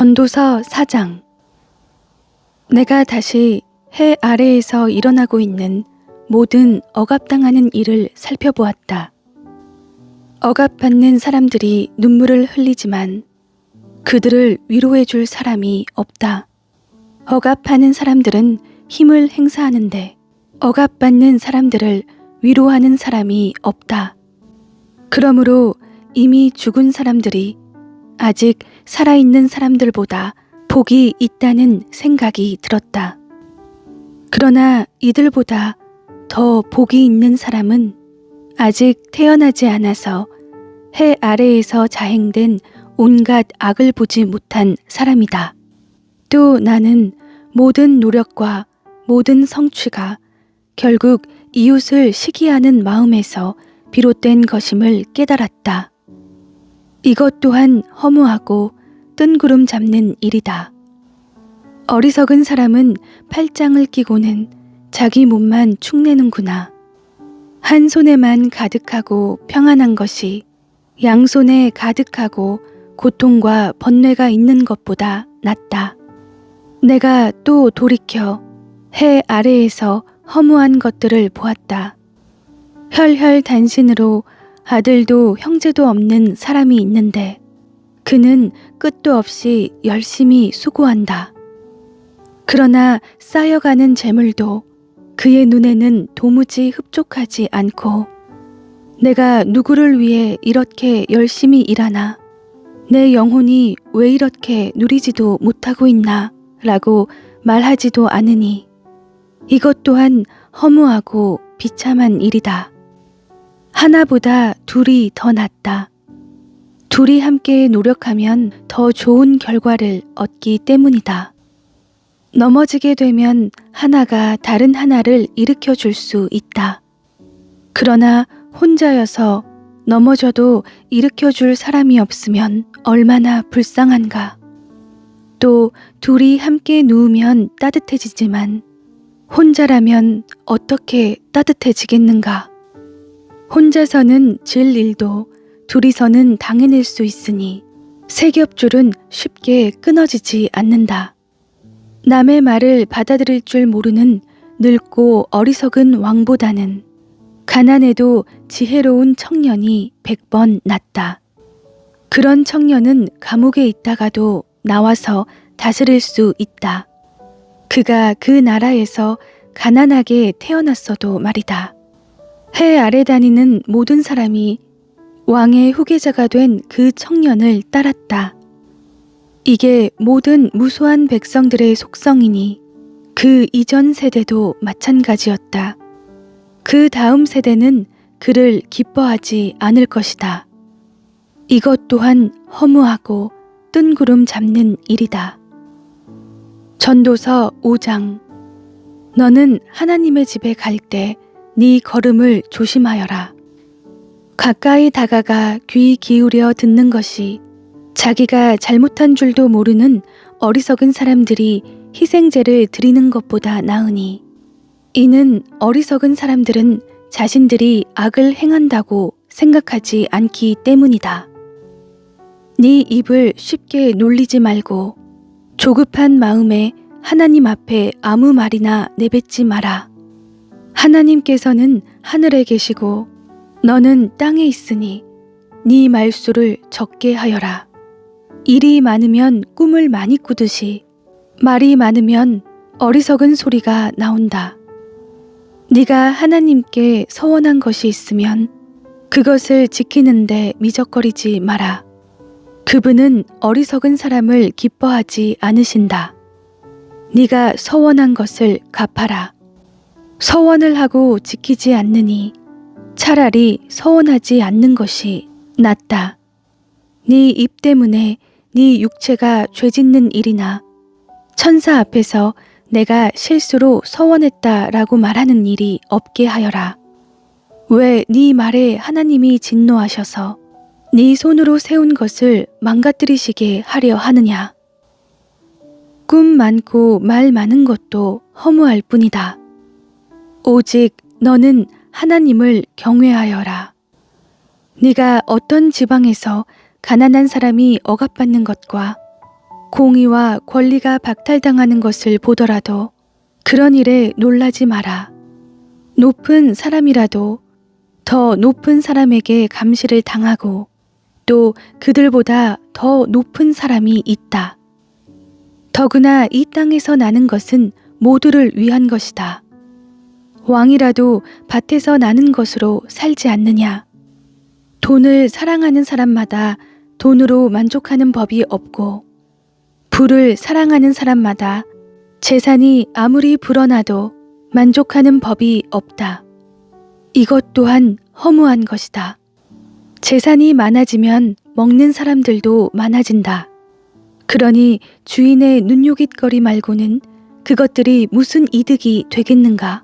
전도서 4장. 내가 다시 해 아래에서 일어나고 있는 모든 억압당하는 일을 살펴보았다. 억압받는 사람들이 눈물을 흘리지만 그들을 위로해 줄 사람이 없다. 억압하는 사람들은 힘을 행사하는데 억압받는 사람들을 위로하는 사람이 없다. 그러므로 이미 죽은 사람들이 아직 살아있는 사람들보다 복이 있다는 생각이 들었다. 그러나 이들보다 더 복이 있는 사람은 아직 태어나지 않아서 해 아래에서 자행된 온갖 악을 보지 못한 사람이다. 또 나는 모든 노력과 모든 성취가 결국 이웃을 시기하는 마음에서 비롯된 것임을 깨달았다. 이것 또한 허무하고 뜬구름 잡는 일이다. 어리석은 사람은 팔짱을 끼고는 자기 몸만 축내는구나. 한 손에만 가득하고 평안한 것이 양손에 가득하고 고통과 번뇌가 있는 것보다 낫다. 내가 또 돌이켜 해 아래에서 허무한 것들을 보았다. 혈혈단신으로 아들도 형제도 없는 사람이 있는데 그는 끝도 없이 열심히 수고한다. 그러나 쌓여가는 재물도 그의 눈에는 도무지 흡족하지 않고 내가 누구를 위해 이렇게 열심히 일하나? 내 영혼이 왜 이렇게 누리지도 못하고 있나? 라고 말하지도 않으니 이것 또한 허무하고 비참한 일이다. 하나보다 둘이 더 낫다. 둘이 함께 노력하면 더 좋은 결과를 얻기 때문이다. 넘어지게 되면 하나가 다른 하나를 일으켜 줄 수 있다. 그러나 혼자여서 넘어져도 일으켜 줄 사람이 없으면 얼마나 불쌍한가. 또 둘이 함께 누우면 따뜻해지지만 혼자라면 어떻게 따뜻해지겠는가. 혼자서는 질 일도 둘이서는 당해낼 수 있으니 세 겹줄은 쉽게 끊어지지 않는다. 남의 말을 받아들일 줄 모르는 늙고 어리석은 왕보다는 가난해도 지혜로운 청년이 100번 낫다. 그런 청년은 감옥에 있다가도 나와서 다스릴 수 있다. 그가 그 나라에서 가난하게 태어났어도 말이다. 해 아래 다니는 모든 사람이 왕의 후계자가 된 그 청년을 따랐다. 이게 모든 무수한 백성들의 속성이니 그 이전 세대도 마찬가지였다. 그 다음 세대는 그를 기뻐하지 않을 것이다. 이것 또한 허무하고 뜬구름 잡는 일이다. 전도서 5장. 너는 하나님의 집에 갈 때 네 걸음을 조심하여라. 가까이 다가가 귀 기울여 듣는 것이 자기가 잘못한 줄도 모르는 어리석은 사람들이 희생제를 드리는 것보다 나으니 이는 어리석은 사람들은 자신들이 악을 행한다고 생각하지 않기 때문이다. 네 입을 쉽게 놀리지 말고 조급한 마음에 하나님 앞에 아무 말이나 내뱉지 마라. 하나님께서는 하늘에 계시고 너는 땅에 있으니 네 말수를 적게 하여라. 일이 많으면 꿈을 많이 꾸듯이 말이 많으면 어리석은 소리가 나온다. 네가 하나님께 서원한 것이 있으면 그것을 지키는데 미적거리지 마라. 그분은 어리석은 사람을 기뻐하지 않으신다. 네가 서원한 것을 갚아라. 서원을 하고 지키지 않느니 차라리 서원하지 않는 것이 낫다. 네 입 때문에 네 육체가 죄짓는 일이나 천사 앞에서 내가 실수로 서원했다라고 말하는 일이 없게 하여라. 왜 네 말에 하나님이 진노하셔서 네 손으로 세운 것을 망가뜨리시게 하려 하느냐. 꿈 많고 말 많은 것도 허무할 뿐이다. 오직 너는 하나님을 경외하여라. 네가 어떤 지방에서 가난한 사람이 억압받는 것과 공의와 권리가 박탈당하는 것을 보더라도 그런 일에 놀라지 마라. 높은 사람이라도 더 높은 사람에게 감시를 당하고 또 그들보다 더 높은 사람이 있다. 더구나 이 땅에서 나는 것은 모두를 위한 것이다. 왕이라도 밭에서 나는 것으로 살지 않느냐. 돈을 사랑하는 사람마다 돈으로 만족하는 법이 없고 부를 사랑하는 사람마다 재산이 아무리 불어나도 만족하는 법이 없다. 이것 또한 허무한 것이다. 재산이 많아지면 먹는 사람들도 많아진다. 그러니 주인의 눈요깃거리 말고는 그것들이 무슨 이득이 되겠는가?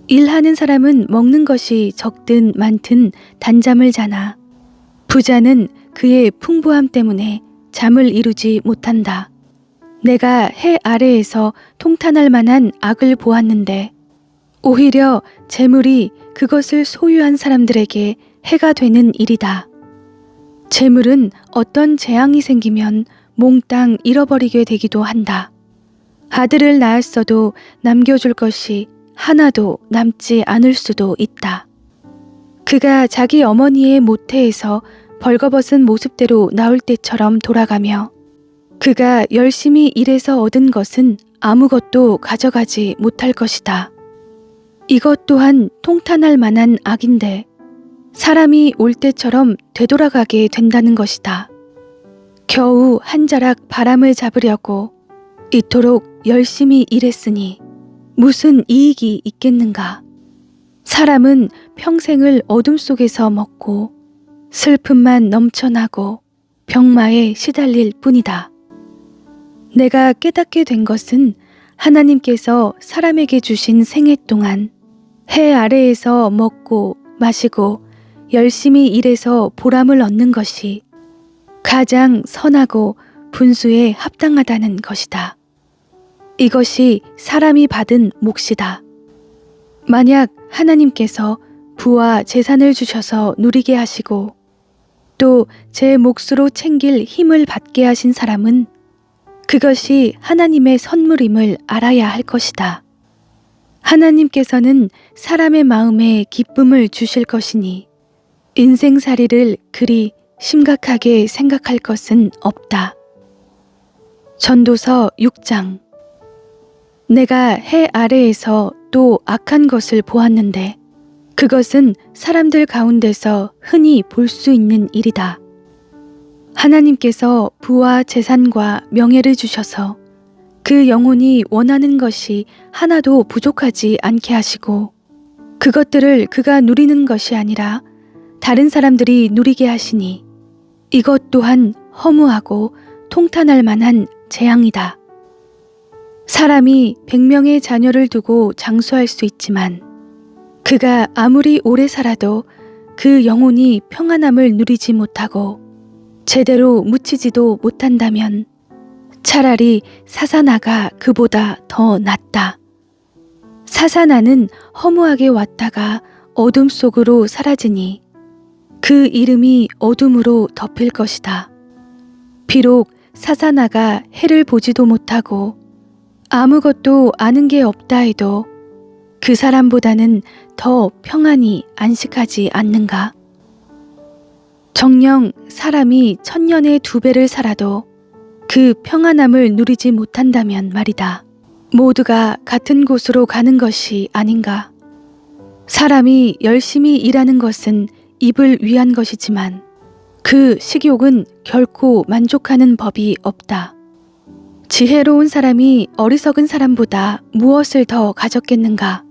일하는 사람은 먹는 것이 적든 많든 단잠을 자나 부자는 그의 풍부함 때문에 잠을 이루지 못한다. 내가 해 아래에서 통탄할 만한 악을 보았는데 오히려 재물이 그것을 소유한 사람들에게 해가 되는 일이다. 재물은 어떤 재앙이 생기면 몽땅 잃어버리게 되기도 한다. 아들을 낳았어도 남겨줄 것이 하나도 남지 않을 수도 있다. 그가 자기 어머니의 모태에서 벌거벗은 모습대로 나올 때처럼 돌아가며 그가 열심히 일해서 얻은 것은 아무것도 가져가지 못할 것이다. 이것 또한 통탄할 만한 악인데 사람이 올 때처럼 되돌아가게 된다는 것이다. 겨우 한 자락 바람을 잡으려고 이토록 열심히 일했으니 무슨 이익이 있겠는가? 사람은 평생을 어둠 속에서 먹고 슬픔만 넘쳐나고 병마에 시달릴 뿐이다. 내가 깨닫게 된 것은 하나님께서 사람에게 주신 생애 동안 해 아래에서 먹고 마시고 열심히 일해서 보람을 얻는 것이 가장 선하고 분수에 합당하다는 것이다. 이것이 사람이 받은 몫이다. 만약 하나님께서 부와 재산을 주셔서 누리게 하시고 또 제 몫으로 챙길 힘을 받게 하신 사람은 그것이 하나님의 선물임을 알아야 할 것이다. 하나님께서는 사람의 마음에 기쁨을 주실 것이니 인생살이를 그리 심각하게 생각할 것은 없다. 전도서 6장. 내가 해 아래에서 또 악한 것을 보았는데 그것은 사람들 가운데서 흔히 볼 수 있는 일이다. 하나님께서 부와 재산과 명예를 주셔서 그 영혼이 원하는 것이 하나도 부족하지 않게 하시고 그것들을 그가 누리는 것이 아니라 다른 사람들이 누리게 하시니 이것 또한 허무하고 통탄할 만한 재앙이다. 사람이 100명의 자녀를 두고 장수할 수 있지만 그가 아무리 오래 살아도 그 영혼이 평안함을 누리지 못하고 제대로 묻히지도 못한다면 차라리 사사나가 그보다 더 낫다. 사사나는 허무하게 왔다가 어둠 속으로 사라지니 그 이름이 어둠으로 덮일 것이다. 비록 사사나가 해를 보지도 못하고 아무것도 아는 게 없다 해도 그 사람보다는 더 평안히 안식하지 않는가? 정녕 사람이 1000년의 2배를 살아도 그 평안함을 누리지 못한다면 말이다. 모두가 같은 곳으로 가는 것이 아닌가? 사람이 열심히 일하는 것은 입을 위한 것이지만 그 식욕은 결코 만족하는 법이 없다. 지혜로운 사람이 어리석은 사람보다 무엇을 더 가졌겠는가?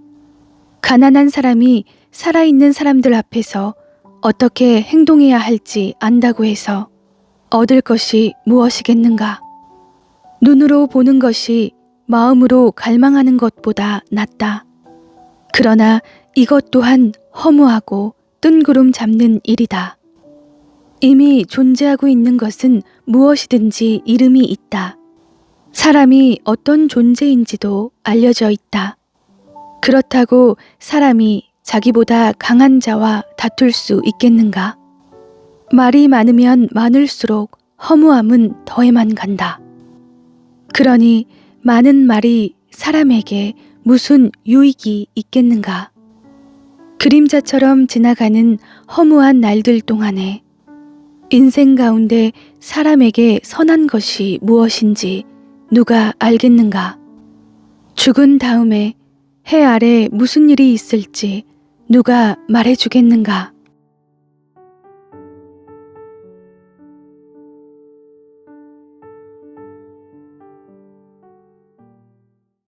가난한 사람이 살아있는 사람들 앞에서 어떻게 행동해야 할지 안다고 해서 얻을 것이 무엇이겠는가? 눈으로 보는 것이 마음으로 갈망하는 것보다 낫다. 그러나 이것 또한 허무하고 뜬구름 잡는 일이다. 이미 존재하고 있는 것은 무엇이든지 이름이 있다. 사람이 어떤 존재인지도 알려져 있다. 그렇다고 사람이 자기보다 강한 자와 다툴 수 있겠는가? 말이 많으면 많을수록 허무함은 더해만 간다. 그러니 많은 말이 사람에게 무슨 유익이 있겠는가? 그림자처럼 지나가는 허무한 날들 동안에 인생 가운데 사람에게 선한 것이 무엇인지 누가 알겠는가? 죽은 다음에 해 아래 무슨 일이 있을지 누가 말해주겠는가?